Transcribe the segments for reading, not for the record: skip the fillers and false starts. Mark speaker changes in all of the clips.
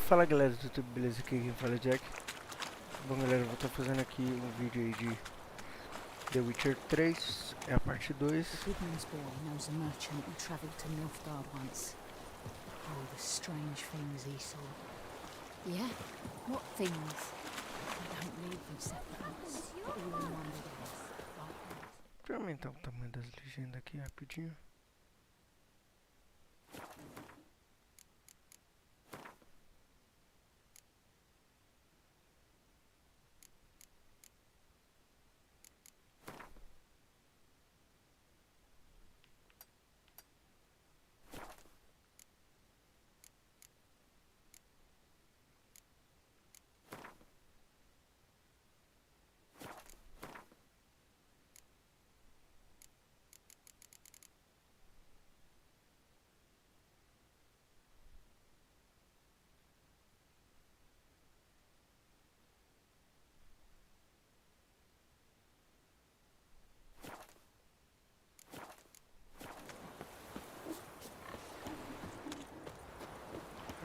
Speaker 1: Fala galera do YouTube, beleza? Aqui quem fala é Jack. Bom galera, eu vou estar fazendo aqui um vídeo aí de The Witcher 3, é a parte 2.
Speaker 2: The Goodman's boy knows a merchant who travelled to Nilfgaard once. Oh, the strange things he saw.
Speaker 3: Yeah? What things?
Speaker 2: They don't leave them separate, all in one big house, like that.
Speaker 1: Deixa eu aumentar o tamanho das legendas aqui rapidinho.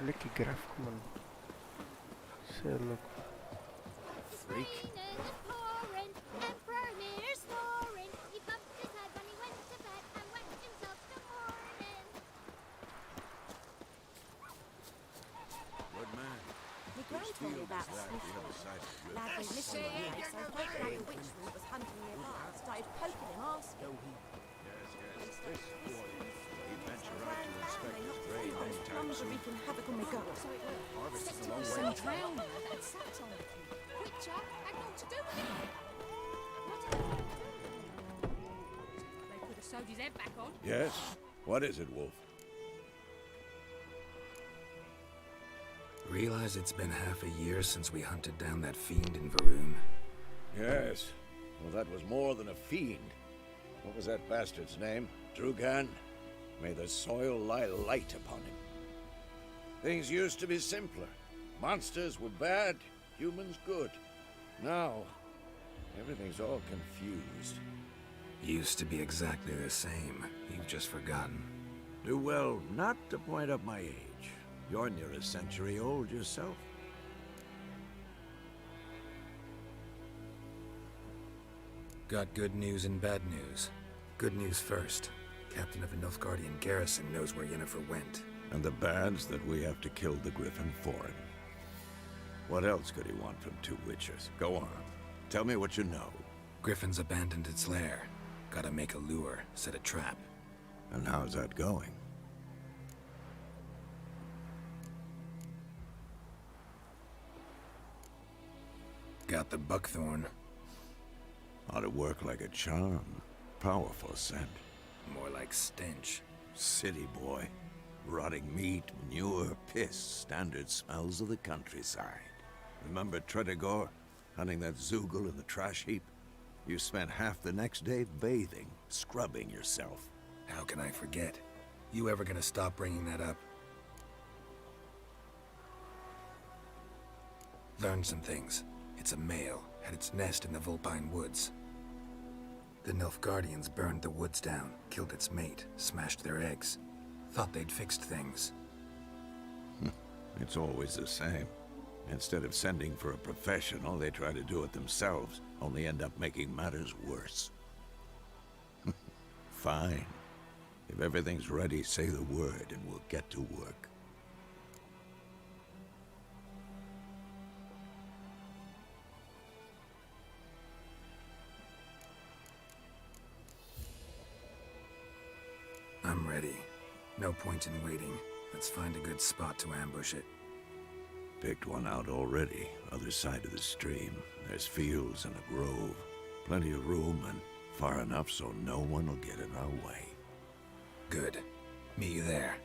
Speaker 1: Olha que gráfico, mano. Cê é louco.
Speaker 4: Freak.
Speaker 5: Good man.
Speaker 6: My gran told me about a sniffle. Lad was missing one day, so I found out the witch that was hunting nearby. Started poking him, asking.
Speaker 5: This boy, he'd venture out to inspect his grave anytime
Speaker 6: Plums are
Speaker 5: soon.
Speaker 6: wreaking havoc on my gut.
Speaker 5: Harvest is a long way
Speaker 2: Some
Speaker 5: off.
Speaker 2: drowner that sat on it.
Speaker 4: Witcher had naught to do with it.
Speaker 3: They could have sewed his head back on.
Speaker 5: Yes? What is it, Wolf?
Speaker 7: Realize it's been half a year since we hunted down that fiend in Varun.
Speaker 5: Yes. Well, that was more than a fiend. What was that bastard's name? Drugan? May the soil lie light upon him. Things used to be simpler. Monsters were bad, humans good. Now, everything's all confused.
Speaker 7: Used to be exactly the same. You've just forgotten.
Speaker 5: Do well not to point up my age. You're near a century old yourself.
Speaker 7: Got good news and bad news. Good news first. Captain of the Nilfgaardian garrison knows where Yennifer went.
Speaker 5: And the bad's that we have to kill the Griffin for him. What else could he want from two witchers? Go on. Tell me what you know.
Speaker 7: Griffin's abandoned its lair. Gotta make a lure, set a trap.
Speaker 5: And how's that going?
Speaker 7: Got the buckthorn.
Speaker 5: Ought to work like a charm. Powerful scent.
Speaker 7: More like stench.
Speaker 5: City boy. Rotting meat, manure, piss. Standard smells of the countryside. Remember Tredegor? Hunting that Zoogle in the trash heap? You spent half the next day bathing, scrubbing yourself.
Speaker 7: How can I forget? You ever gonna stop bringing that up? Learned some things. It's a male, had its nest in the Vulpine Woods. The Nilfgaardians burned the woods down, killed its mate, smashed their eggs. Thought they'd fixed things.
Speaker 5: It's always the same. Instead of sending for a professional, they try to do it themselves, only end up making matters worse. Fine. If everything's ready, say the word and we'll get to work.
Speaker 7: I'm ready. No point in waiting. Let's find a good spot to ambush it.
Speaker 5: Picked one out already, other side of the stream. There's fields and a grove. Plenty of room and far enough so no one will get in our way.
Speaker 7: Good. Meet you there.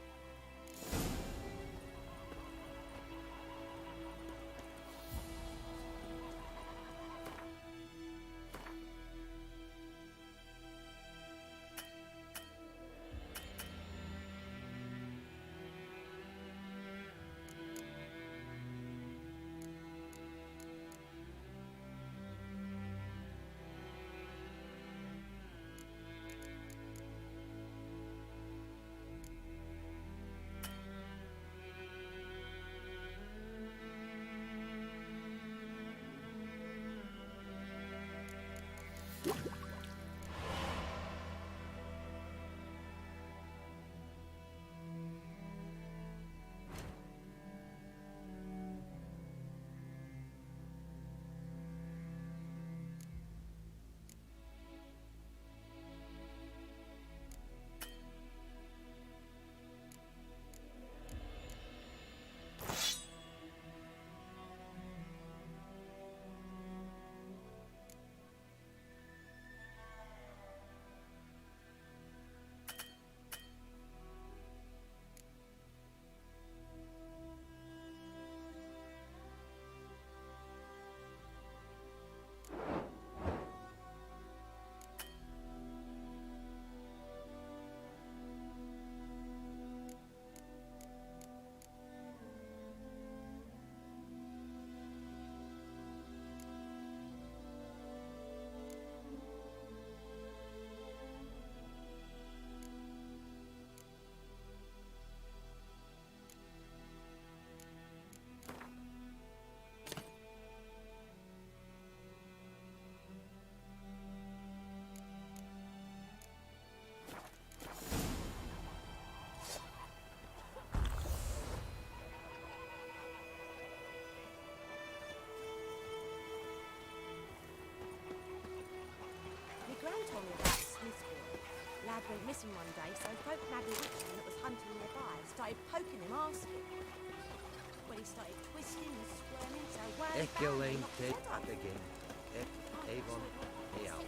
Speaker 6: lad went missing one day, so folk nabbed a witchman that was hunting nearby and started poking him, asking. When he started twisting and squirming, so well
Speaker 8: Echelane dead again. Avon, hey out.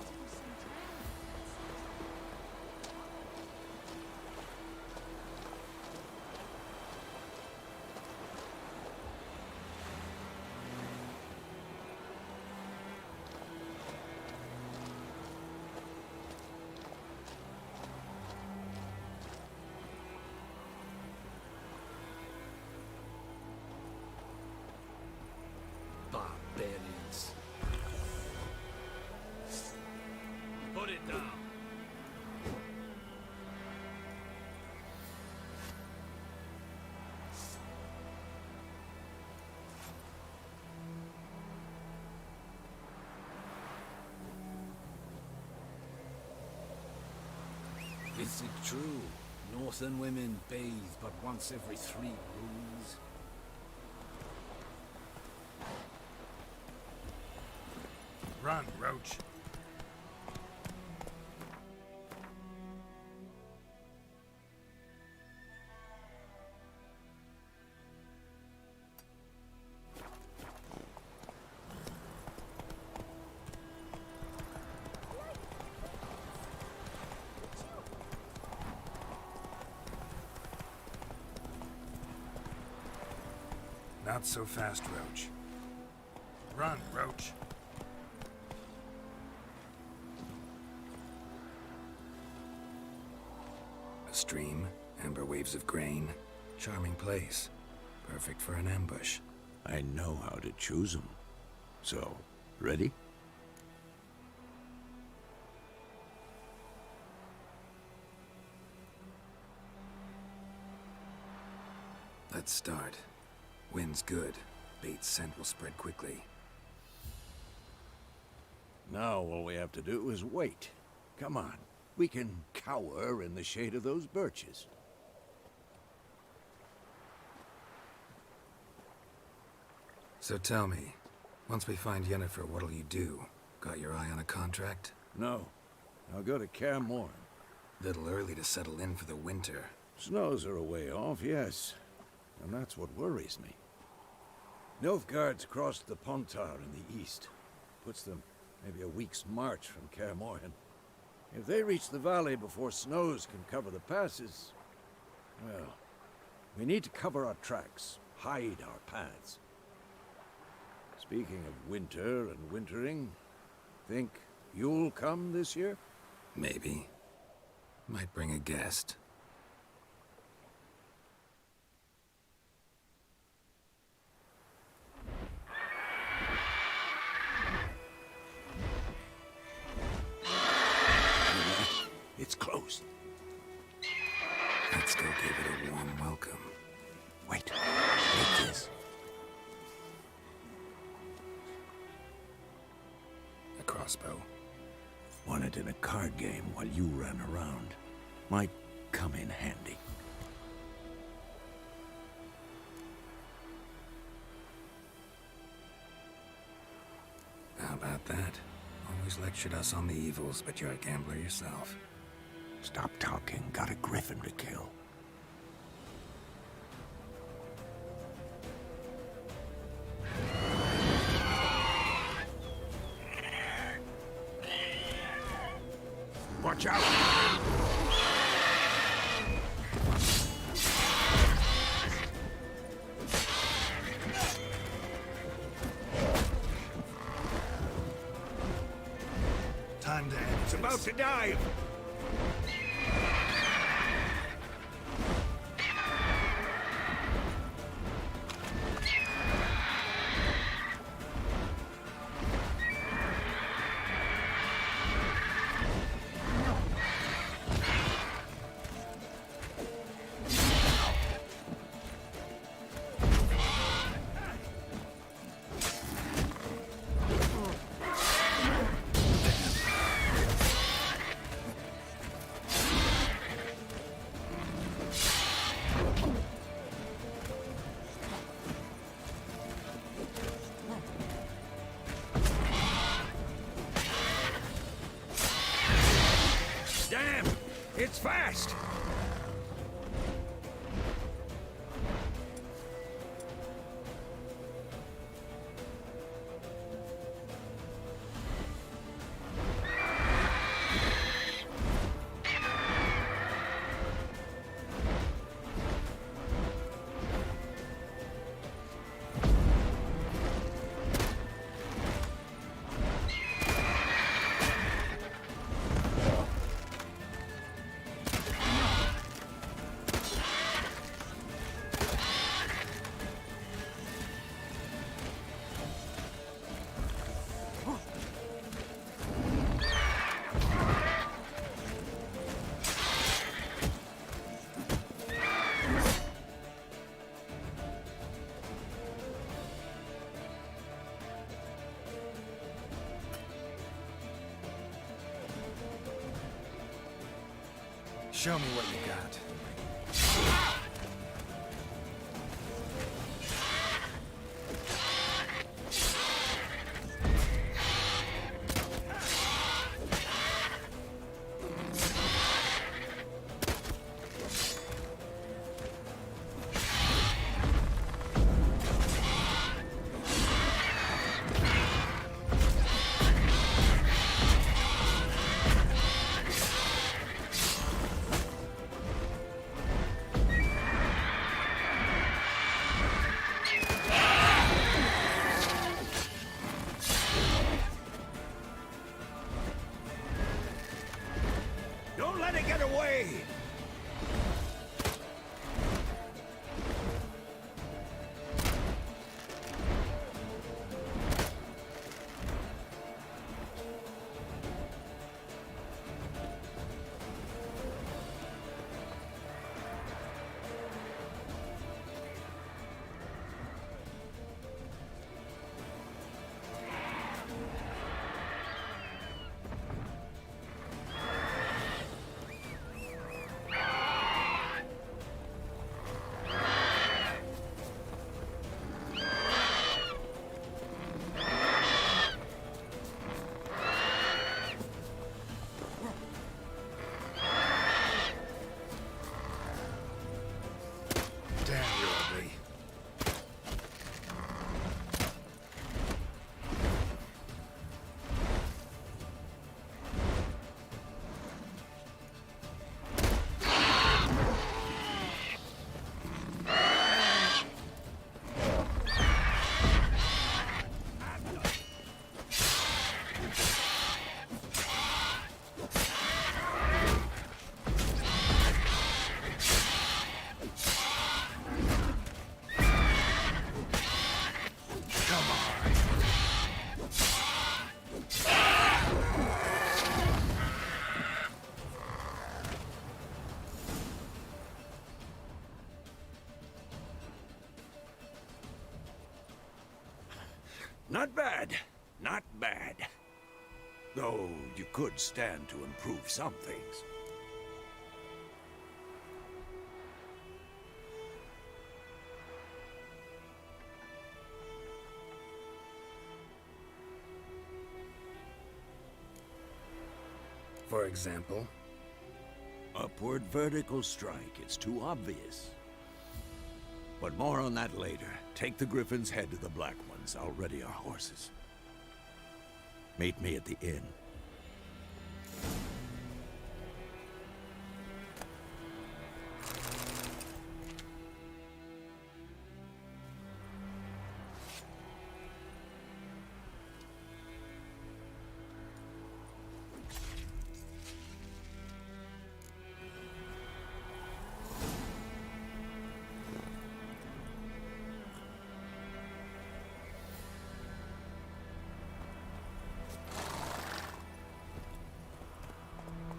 Speaker 8: Barbarians. Put it down. Is it true? Northern women bathe but once every 3 moons?
Speaker 7: Run, Roach. Not so fast, Roach. Run, Roach. A stream, amber waves of grain. Charming place. Perfect for an ambush.
Speaker 5: I know how to choose them. So, ready?
Speaker 7: Let's start. Wind's good. Bait's scent will spread quickly.
Speaker 5: Now all we have to do is wait. Come on. We can cower in the shade of those birches.
Speaker 7: So tell me, once we find Yennifer, what'll you do? Got your eye on a contract?
Speaker 5: No. I'll go to Kaer Morhen.
Speaker 7: Little early to settle in for the winter.
Speaker 5: Snows are a way off, yes. And that's what worries me. Nilfgaard's crossed the Pontar in the east. Puts them maybe a week's march from Kaer Morhen. If they reach the valley before snows can cover the passes, well, we need to cover our tracks, hide our paths. Speaking of winter and wintering, think you'll come this year?
Speaker 7: Maybe. Might bring a guest.
Speaker 5: It's closed.
Speaker 7: Let's go give it a warm welcome.
Speaker 5: Wait. Take this.
Speaker 7: A crossbow.
Speaker 5: Won it in a card game while you ran around. Might come in handy.
Speaker 7: How about that? Always lectured us on the evils, but you're a gambler yourself.
Speaker 5: Stop talking. Got a griffin to kill. Watch out!
Speaker 7: Time to end
Speaker 5: It's about to dive! It's fast!
Speaker 7: Show me what you got.
Speaker 5: Don't let it get away!
Speaker 7: Damn, you're ugly.
Speaker 5: Not bad. Not bad. Though you could stand to improve some things.
Speaker 7: For example?
Speaker 5: Upward vertical strike. It's too obvious. But more on that later. Take the Griffins, head to the Black Ones. I'll ready our horses. Meet me at the inn.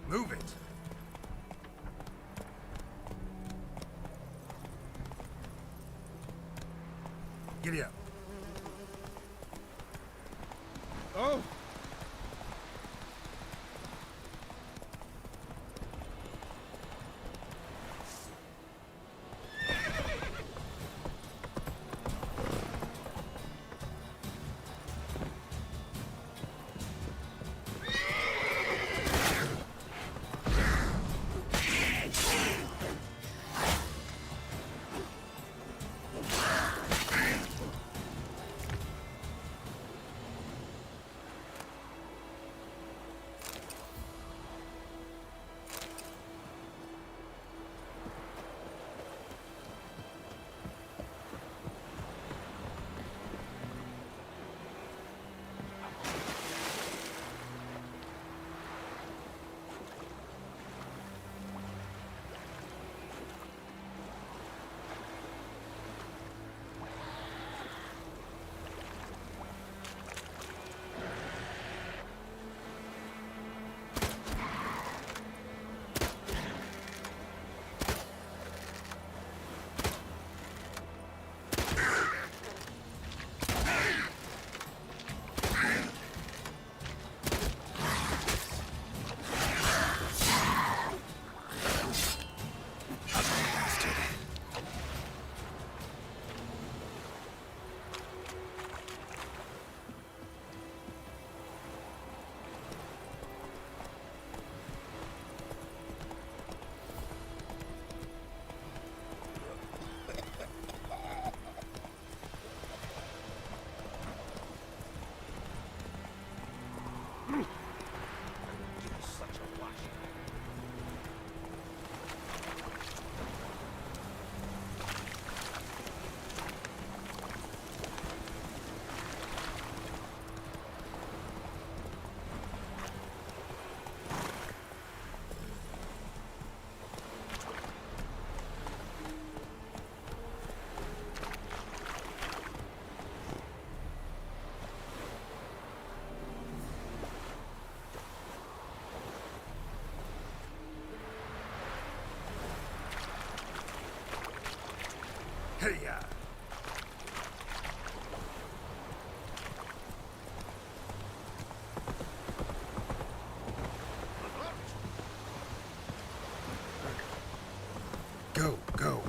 Speaker 7: Move it! Giddy up.
Speaker 1: Oh!
Speaker 7: Go, go.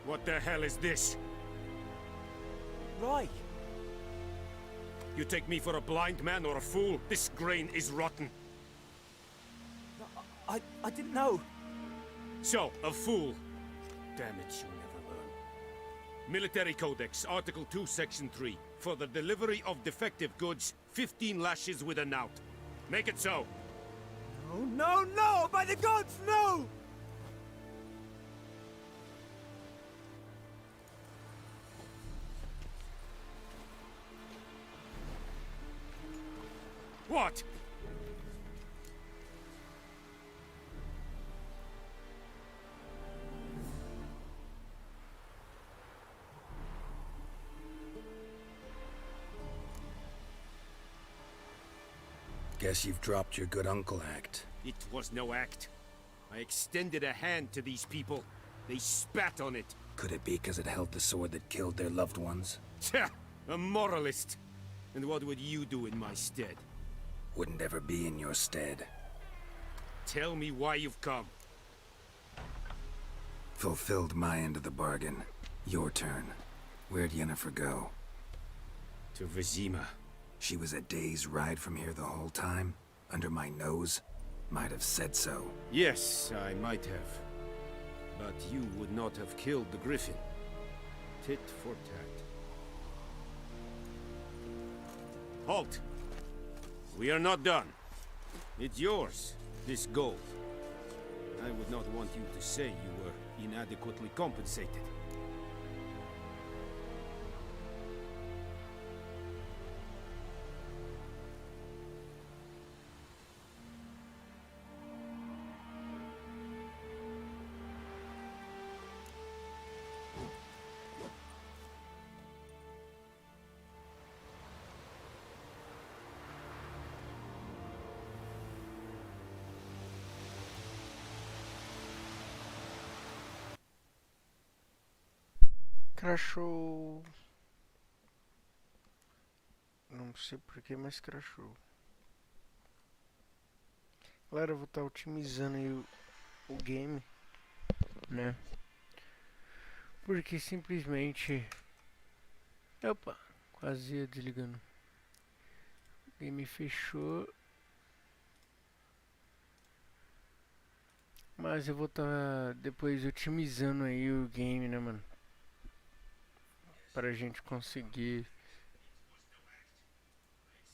Speaker 9: What the hell is this?
Speaker 10: Right.
Speaker 9: You take me for a blind man or a fool? This grain is rotten.
Speaker 10: I didn't know.
Speaker 9: So, a fool. Damn it, you never learn. Military Codex, Article 2, Section 3. For the delivery of defective goods, 15 lashes with a knout. Make it so.
Speaker 10: No, no, no! By the gods, no!
Speaker 9: What?
Speaker 7: Guess you've dropped your good uncle act.
Speaker 9: It was no act. I extended a hand to these people. They spat on it.
Speaker 7: Could it be because it held the sword that killed their loved ones?
Speaker 9: Tja, a moralist. And what would you do in my stead?
Speaker 7: Wouldn't ever be in your stead.
Speaker 9: Tell me why you've come.
Speaker 7: Fulfilled my end of the bargain. Your turn. Where'd Yennifer go?
Speaker 9: To Vizima.
Speaker 7: She was a day's ride from here the whole time? Under my nose? Might have said so.
Speaker 9: Yes, I might have. But you would not have killed the Griffin. Tit for tat. Halt! We are not done. It's yours, this gold. I would not want you to say you were inadequately compensated.
Speaker 1: Crashou. Não sei porquê, mas crashou. Galera, eu vou estar otimizando aí o game, né? Porque simplesmente... Opa, quase ia desligando. O game fechou. Mas eu vou estar depois otimizando aí o game, né, mano? Para a gente conseguir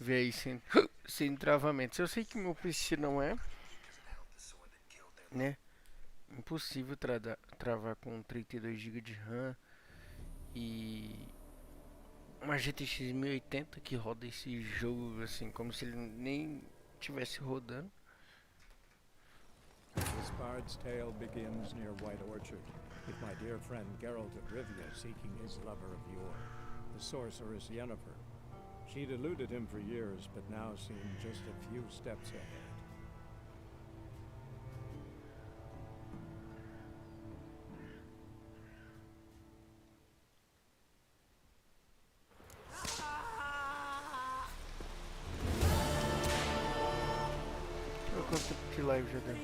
Speaker 1: ver aí sem travamentos. Eu sei que meu PC não é, né? Impossível travar com 32 GB de RAM e uma GTX 1080 que roda esse jogo assim como se ele nem tivesse rodando.
Speaker 11: This bard's tale begins near White Orchard, with my dear friend Geralt of Rivia seeking his lover of yore, the sorceress Yennifer. She'd eluded him for years, but now seemed just a few steps ahead.
Speaker 1: Quanto tempo de live já deu?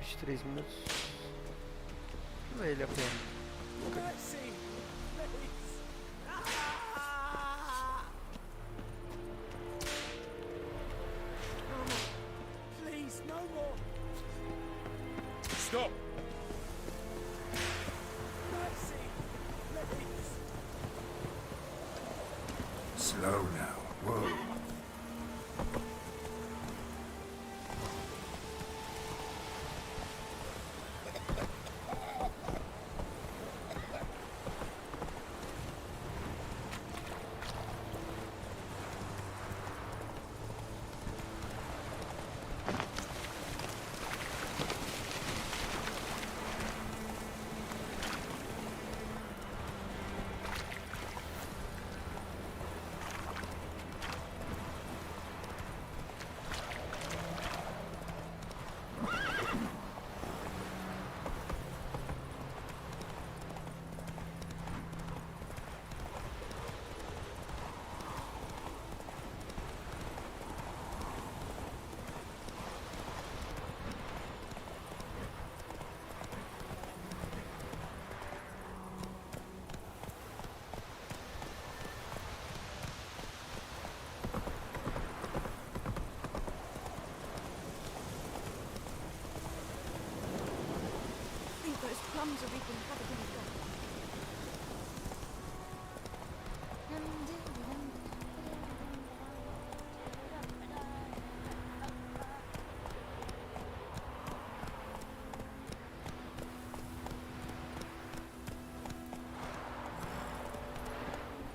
Speaker 1: 23 minutos. Vale ele a pena.
Speaker 9: Stop!
Speaker 7: Slow now. Whoa.
Speaker 6: we can have a dinner drop.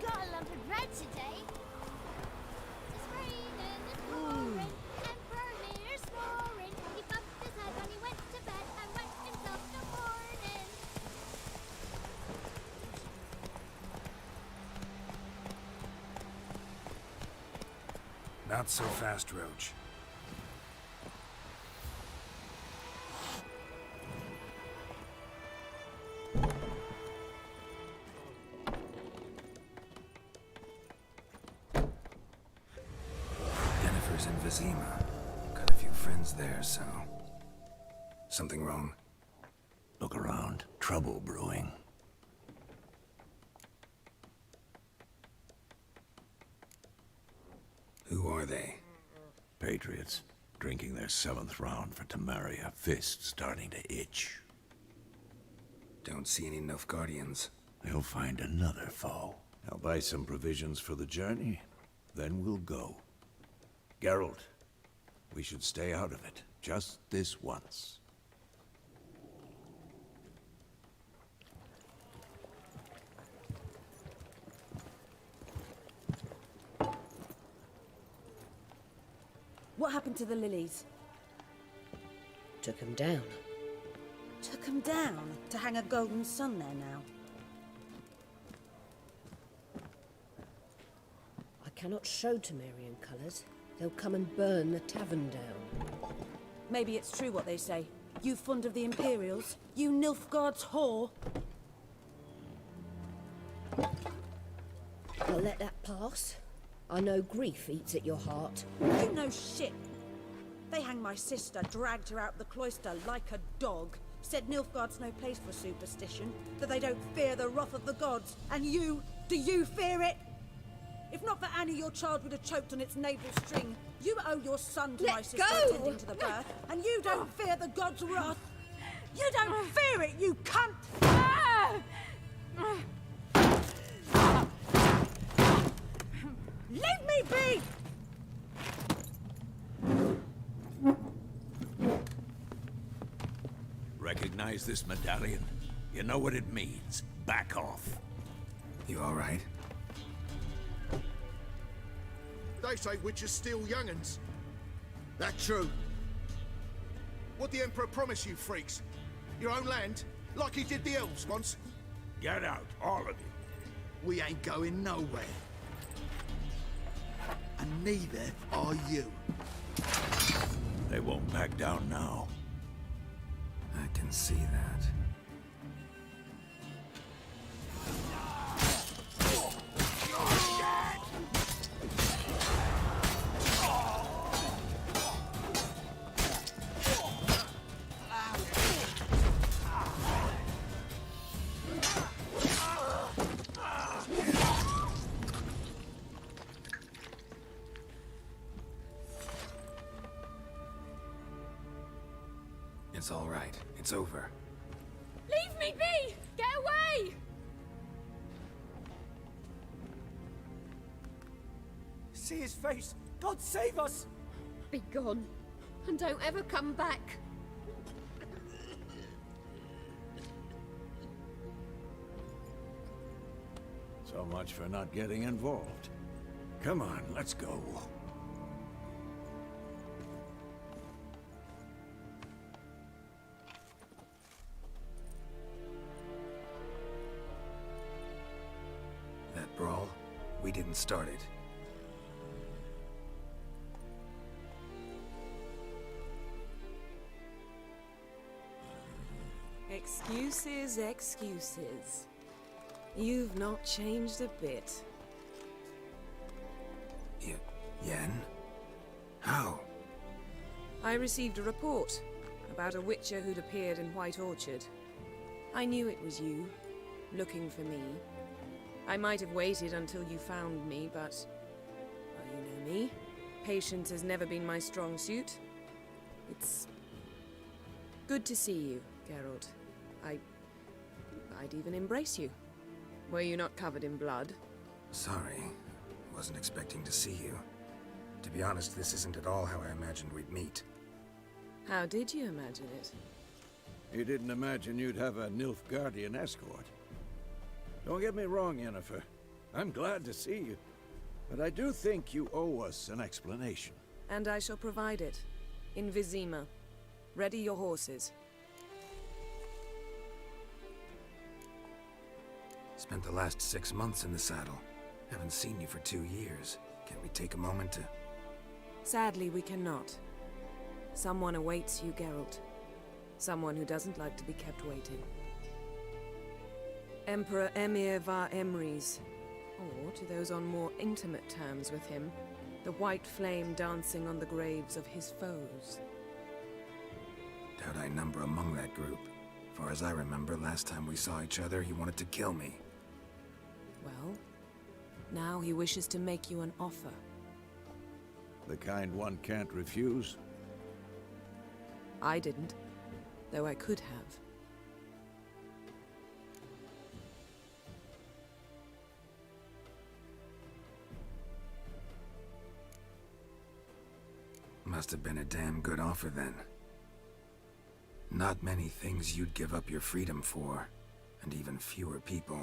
Speaker 4: Got a lump of bread today. It's raining and pouring, and Bromir's snoring. He bumped his head when he went to bed and wet himself till morning.
Speaker 7: Not so fast, Roach. Yennifer's in Vizima. Got a few friends there, so... Something wrong?
Speaker 5: Look around. Trouble brewing.
Speaker 7: Who are they?
Speaker 5: Patriots. Drinking their 7th round for Tamaria. Fist starting to itch.
Speaker 7: Don't see any Nilfgaardians.
Speaker 5: They'll find another foe. I'll buy some provisions for the journey. Then we'll go. Geralt, we should stay out of it. Just this once.
Speaker 6: What happened to the lilies?
Speaker 12: Took him down.
Speaker 6: Took them down to hang a golden sun there now.
Speaker 12: I cannot show Temerian colours. They'll come and burn the tavern down.
Speaker 6: Maybe it's true what they say. You fond of the Imperials? You Nilfgaard's whore?
Speaker 12: I'll let that pass. I know grief eats at your heart.
Speaker 6: You know shit. They hanged my sister, dragged her out the cloister like a dog. Said Nilfgaard's no place for superstition, that they don't fear the wrath of the gods. And you, do you fear it? If not for Annie, your child would have choked on its navel string. You owe your son to my sister attending to the birth, and you don't fear the gods' wrath. You don't fear it, you cunt! Leave me be!
Speaker 5: Recognize this medallion? You know what it means. Back off.
Speaker 7: You all right?
Speaker 13: They say witches steal young'uns. That true? What the Emperor promise you, freaks? Your own land? Like he did the elves once?
Speaker 5: Get out, all of you.
Speaker 13: We ain't going nowhere. And neither are you.
Speaker 5: They won't back down now.
Speaker 7: I can see that. It's all right. It's over.
Speaker 3: Leave me be! Get away!
Speaker 10: See his face! God save us!
Speaker 3: Be gone, and don't ever come back.
Speaker 5: So much for not getting involved. Come on, let's go.
Speaker 7: That brawl, we didn't start it.
Speaker 14: Excuses, excuses. You've not changed a bit.
Speaker 7: Yen? How?
Speaker 14: I received a report about a witcher who'd appeared in White Orchard. I knew it was you, looking for me. I might have waited until you found me, but... well, you know me. Patience has never been my strong suit. It's... good to see you, Geralt. I'd even embrace you. Were you not covered in blood?
Speaker 7: Sorry. Wasn't expecting to see you. To be honest, this isn't at all how I imagined we'd meet.
Speaker 14: How did you imagine it?
Speaker 5: You didn't imagine you'd have a Nilfgaardian escort. Don't get me wrong, Yennifer. I'm glad to see you. But I do think you owe us an explanation.
Speaker 14: And I shall provide it. In Vizima. Ready your horses.
Speaker 7: Spent the last 6 months in the saddle. Haven't seen you for 2 years. Can't we take a moment to...
Speaker 14: Sadly, we cannot. Someone awaits you, Geralt. Someone who doesn't like to be kept waiting. Emperor Emir var Emrys. Or, to those on more intimate terms with him, the white flame dancing on the graves of his foes.
Speaker 7: Doubt I number among that group. Far as I remember, last time we saw each other, he wanted to kill me.
Speaker 14: Well, now he wishes to make you an offer.
Speaker 5: The kind one can't refuse?
Speaker 14: I didn't, though I could have.
Speaker 7: Must have been a damn good offer then. Not many things you'd give up your freedom for, and even fewer people.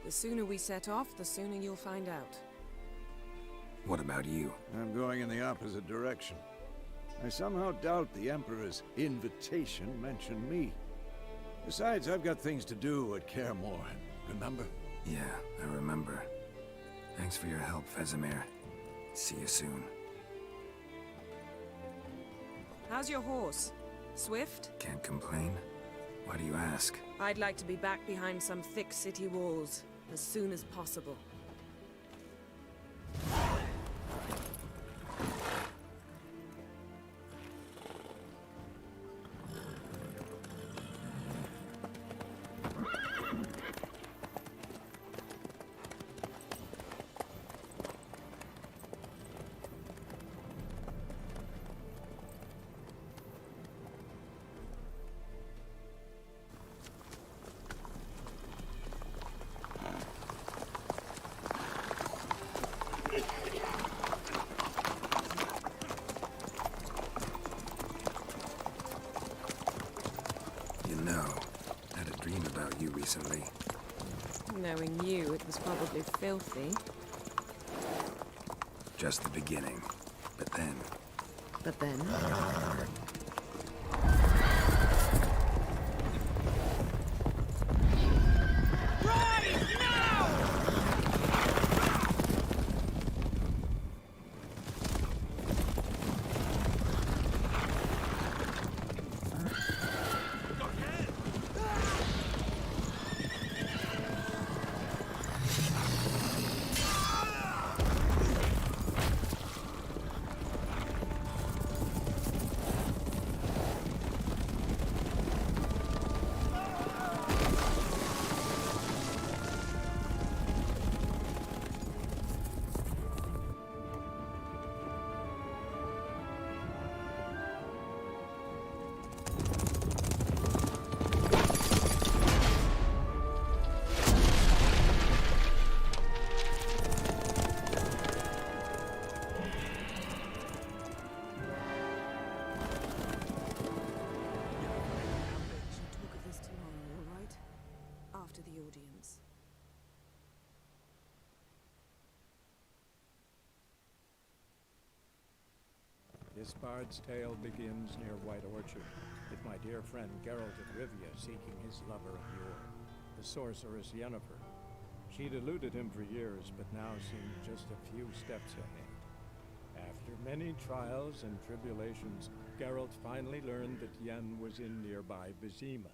Speaker 14: The sooner we set off, the sooner you'll find out.
Speaker 7: What about you?
Speaker 5: I'm going in the opposite direction. I somehow doubt the Emperor's invitation mentioned me. Besides, I've got things to do at Kaer Morhen, remember?
Speaker 7: Yeah, I remember. Thanks for your help, Vesemir. See you soon.
Speaker 14: How's your horse? Swift?
Speaker 7: Can't complain. Why do you ask?
Speaker 14: I'd like to be back behind some thick city walls as soon as possible.
Speaker 7: Recently.
Speaker 14: Knowing you, it was probably filthy.
Speaker 7: Just the beginning. But then...
Speaker 14: But then?
Speaker 11: This bard's tale begins near White Orchard, with my dear friend Geralt of Rivia seeking his lover of yore, the sorceress Yennifer. She'd eluded him for years, but now seemed just a few steps ahead. After many trials and tribulations, Geralt finally learned that Yen was in nearby Vizima.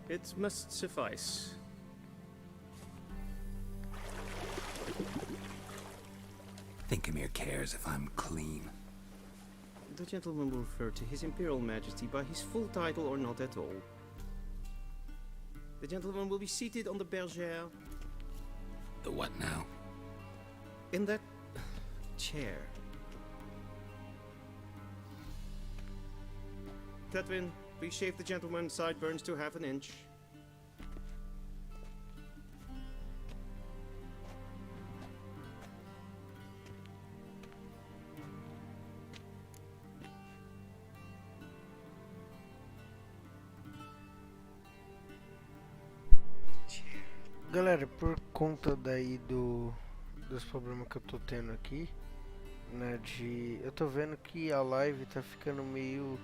Speaker 15: It must suffice.
Speaker 7: Thinkemere cares if I'm clean.
Speaker 15: The gentleman will refer to His Imperial Majesty by his full title or not at all. The gentleman will be seated on the bergère.
Speaker 7: The what now?
Speaker 15: In that chair. Tedwin, please shave the gentleman's sideburns to half an inch.
Speaker 1: Galera, por conta daí dos problemas que eu tô tendo aqui, né, eu tô vendo que a live tá ficando meio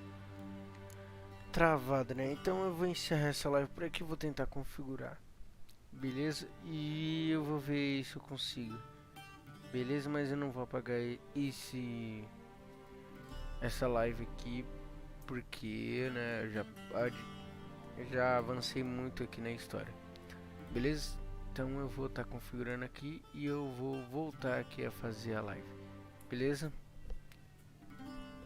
Speaker 1: travada, né, então eu vou encerrar essa live por aqui, vou tentar configurar, beleza, e eu vou ver se eu consigo, beleza, mas eu não vou apagar essa live aqui, porque, né, já avancei muito aqui na história. Beleza? Então eu vou estar configurando aqui e eu vou voltar aqui a fazer a live. Beleza?